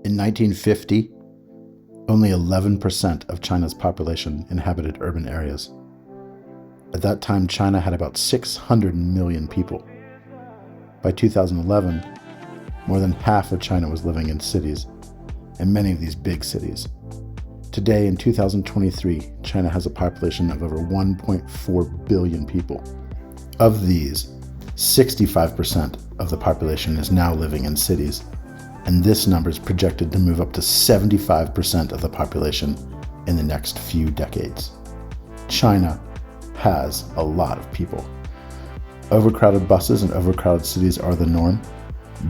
In 1950, only 11% of China's population inhabited urban areas. At that time, China had about 600 million people. By 2011, more than half of China was living in cities, and many of these big cities. Today, in 2023, China has a population of over 1.4 billion people. Of these, 65% of the population is now living in cities, and this number is projected to move up to 75% of the population in the next few decades. China has a lot of people. Overcrowded buses and overcrowded cities are the norm,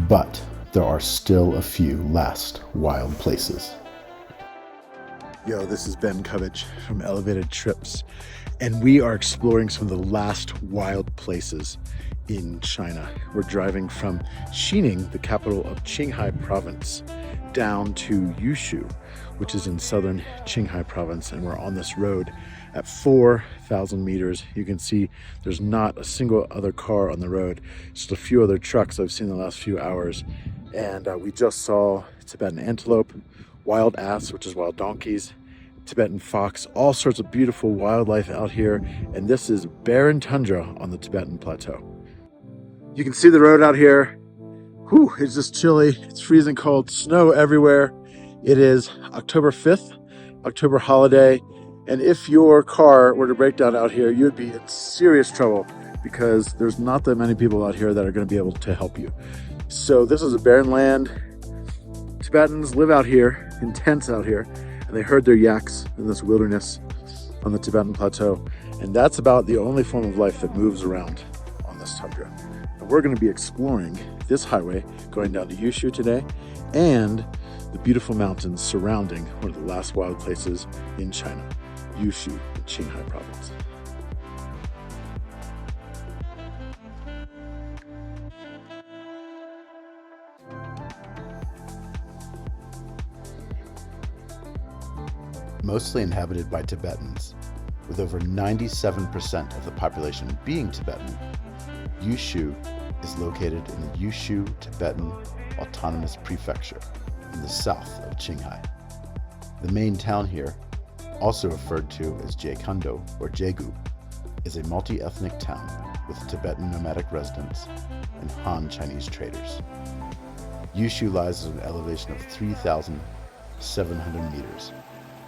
but there are still a few last wild places. Yo, this is Ben Covich from Elevated Trips, and we are exploring some of the last wild places in China. We're driving from Scenic, the capital of Qinghai province, down to Yushu, which is in southern Qinghai province, and we're on this road at 4,000 meters. You can see there's not a single other car on the road, just a few other trucks I've seen in the last few hours. And we just saw Tibetan antelope, wild ass, which is wild donkeys, Tibetan fox, all sorts of beautiful wildlife out here. And this is barren tundra on the Tibetan Plateau. You can see the road out here. Whew, it's just chilly. It's freezing cold, snow everywhere. It is October 5th, October holiday. And if your car were to break down out here, you'd be in serious trouble because there's not that many people out here that are going to be able to help you. So this is a barren land. Tibetans live out here, in tents out here, and they herd their yaks in this wilderness on the Tibetan Plateau. And that's about the only form of life that moves around on this tundra. And we're going to be exploring this highway going down to Yushu today and the beautiful mountains surrounding one of the last wild places in China, Yushu in Qinghai province. Mostly inhabited by Tibetans, with over 97% of the population being Tibetan, Yushu is located in the Yushu Tibetan Autonomous Prefecture in the south of Qinghai. The main town here, also referred to as Jaikundu or Jegu, is a multi-ethnic town with Tibetan nomadic residents and Han Chinese traders. Yushu lies at an elevation of 3,700 meters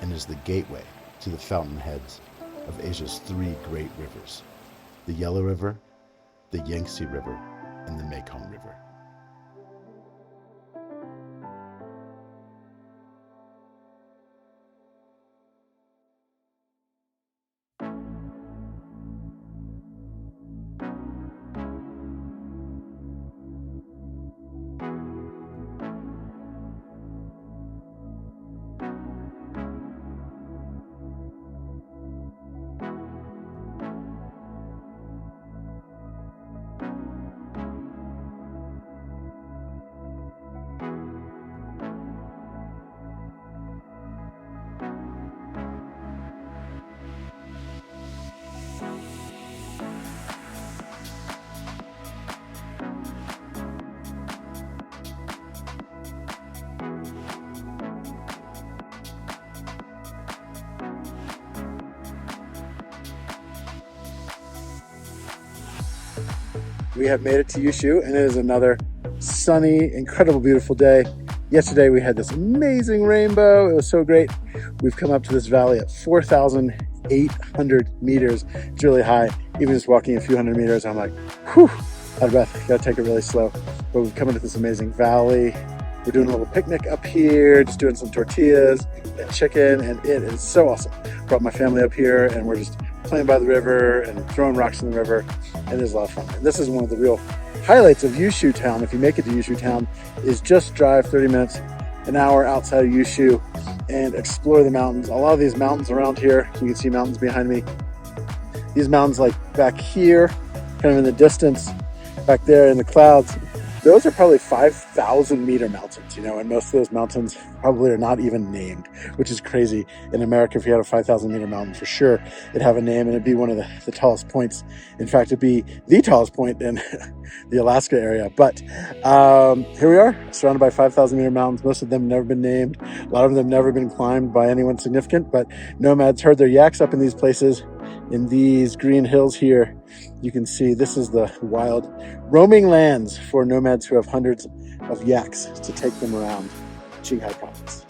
and is the gateway to the fountainheads of Asia's three great rivers, the Yellow River, the Yangtze River, and the Mekong River. We have made it to Yushu, and it is another sunny, incredible, beautiful day. Yesterday we had this amazing rainbow. It was so great. We've come up to this valley at 4,800 meters. It's really high. Even just walking a few hundred meters, I'm like, whew, out of breath. Gotta take it really slow. But we've come into this amazing valley. We're doing a little picnic up here, just doing some tortillas and chicken, and it is so awesome. Brought my family up here, and we're just playing by the river and throwing rocks in the river, and it's a lot of fun. And this is one of the real highlights of Yushu town. If you make it to Yushu town, is just drive 30 minutes, an hour outside of Yushu and explore the mountains. A lot of these mountains around here, you can see mountains behind me. These mountains like back here, kind of in the distance, back there in the clouds, those are probably 5,000 meter mountains, and most of those mountains probably are not even named, which is crazy. In America, if you had a 5,000 meter mountain, for sure, it'd have a name and it'd be one of the tallest points. In fact, it'd be the tallest point in the Alaska area. But here we are, surrounded by 5,000 meter mountains. Most of them have never been named. A lot of them have never been climbed by anyone significant, but nomads herd their yaks up in these places, in these green hills here. You can see this is the wild roaming lands for nomads who have hundreds of yaks to take them around Qinghai province.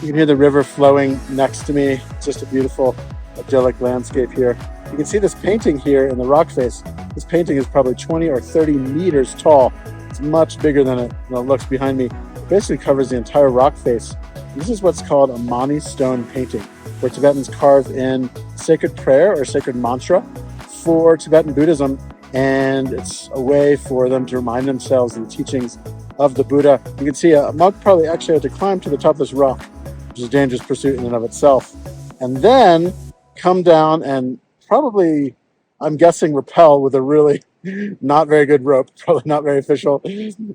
You can hear the river flowing next to me. It's just a beautiful, idyllic landscape here. You can see this painting here in the rock face. This painting is probably 20 or 30 meters tall. It's much bigger than it looks behind me. It basically covers the entire rock face. This is what's called a Mon Stone Painting, where Tibetans carve in sacred prayer or sacred mantra for Tibetan Buddhism, and it's a way for them to remind themselves of the teachings of the Buddha. You can see a monk probably actually had to climb to the top of this rock, which is a dangerous pursuit in and of itself, and then come down and probably, I'm guessing, rappel with a really not very good rope, probably not very official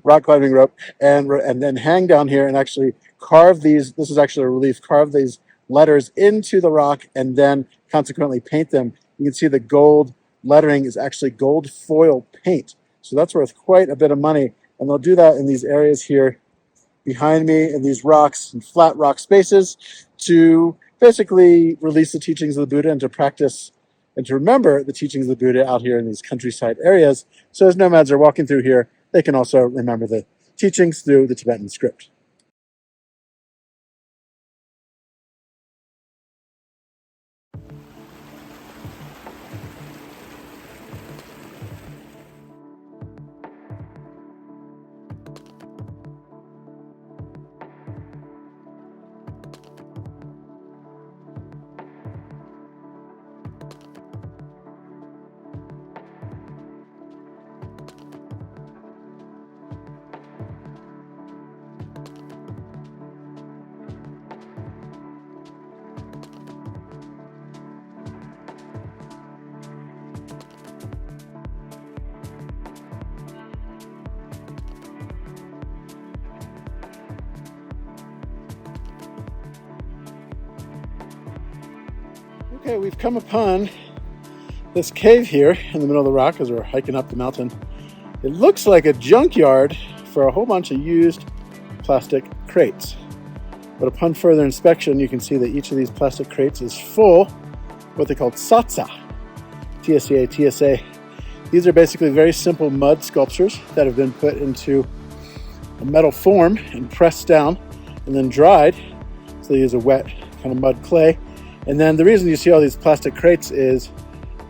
rock climbing rope, and then hang down here and actually carve these. This is actually a relief. Carve these letters into the rock and then consequently paint them. You can see the gold lettering is actually gold foil paint, so that's worth quite a bit of money. And they'll do that in these areas here behind me, in these rocks and flat rock spaces, to basically release the teachings of the Buddha and to practice and to remember the teachings of the Buddha out here in these countryside areas. So as nomads are walking through here, they can also remember the teachings through the Tibetan script. Okay, we've come upon this cave here in the middle of the rock as we're hiking up the mountain. It looks like a junkyard for a whole bunch of used plastic crates. But upon further inspection, you can see that each of these plastic crates is full of what they call tsatsa, T-S-A, T-S-A. These are basically very simple mud sculptures that have been put into a metal form and pressed down and then dried. So they use a wet kind of mud clay. And then the reason you see all these plastic crates is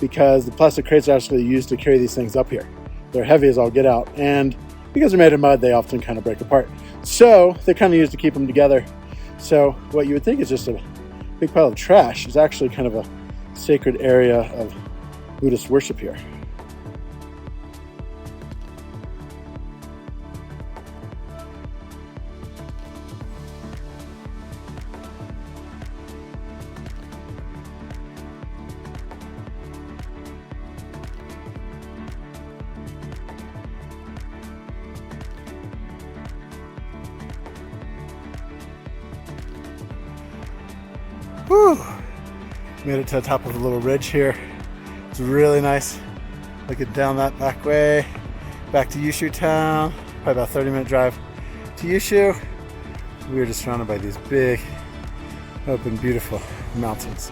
because the plastic crates are actually used to carry these things up here. They're heavy as all get out. And because they're made of mud, they often kind of break apart. So they're kind of used to keep them together. So what you would think is just a big pile of trash is actually kind of a sacred area of Buddhist worship here. Whew. Made it to the top of a little ridge here. It's really nice. Looking down that back way, back to Yushu town. Probably about a 30-minute drive to Yushu. We are just surrounded by these big, open, beautiful mountains.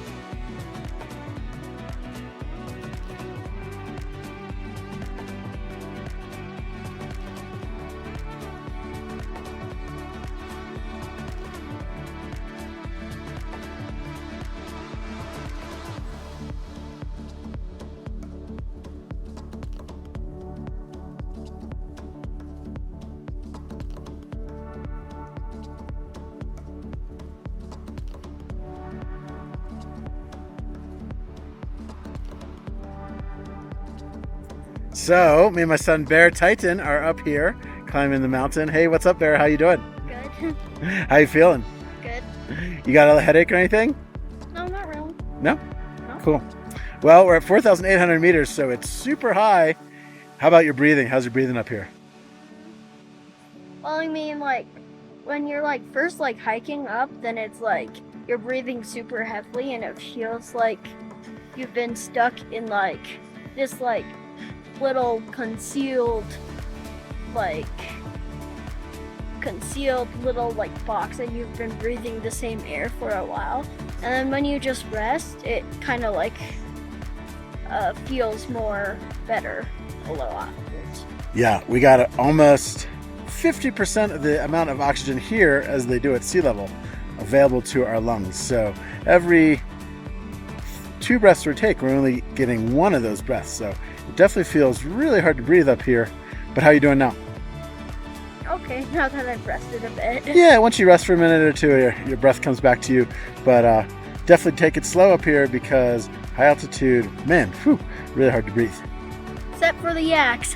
So, me and my son Bear Titan are up here climbing the mountain. Hey, what's up, Bear? How you doing? Good. How you feeling? Good. You got a headache or anything? No, not really. No? No. Cool. Well, we're at 4,800 meters, so it's super high. How about your breathing? How's your breathing up here? Well, I mean, like, when you're like first like hiking up, then it's like you're breathing super heavily, and it feels like you've been stuck in like this like little concealed little like box, and you've been breathing the same air for a while. And then when you just rest, it kind of like feels more better a little afterwards. Yeah, we got almost 50% of the amount of oxygen here as they do at sea level available to our lungs. So every 2 breaths we take, we're only getting 1 of those breaths. So it definitely feels really hard to breathe up here. But how are you doing now? Okay, now that I've rested a bit. Yeah, once you rest for a minute or two, your breath comes back to you. But definitely take it slow up here because high altitude, man, really hard to breathe. Except for the yaks.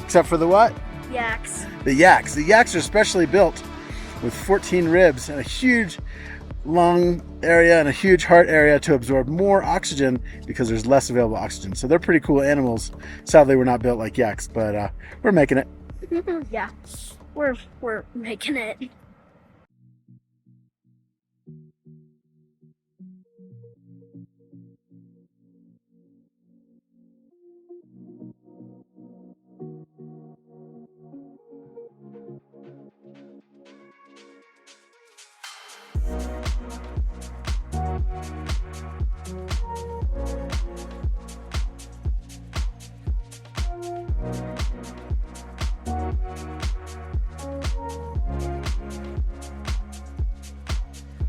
Except for the what? Yaks. The yaks. The yaks are specially built with 14 ribs and a huge lung area and a huge heart area to absorb more oxygen because there's less available oxygen. So they're pretty cool animals. Sadly, we're not built like yaks, but we're making it. Yeah, we're making it.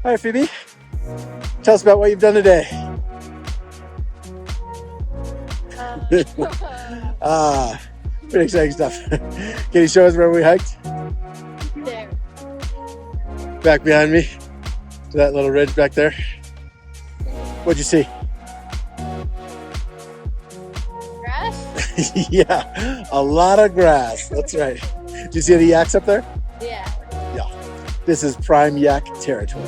All right, Phoebe, tell us about what you've done today. Pretty exciting stuff. Can you show us where we hiked? There. Back behind me, to that little ridge back there. What'd you see? Grass? Yeah, a lot of grass. That's right. Do you see any yaks up there? Yeah. Yeah. This is prime yak territory.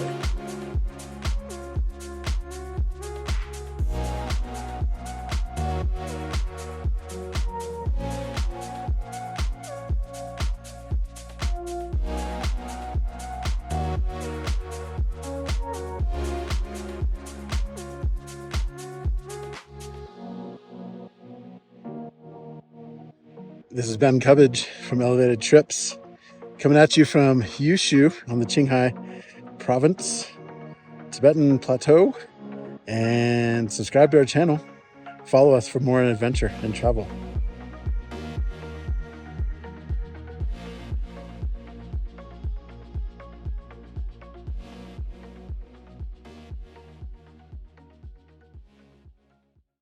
This is Ben Cubbage from Elevated Trips, coming at you from Yushu on the Qinghai province, Tibetan Plateau, and subscribe to our channel. Follow us for more adventure and travel.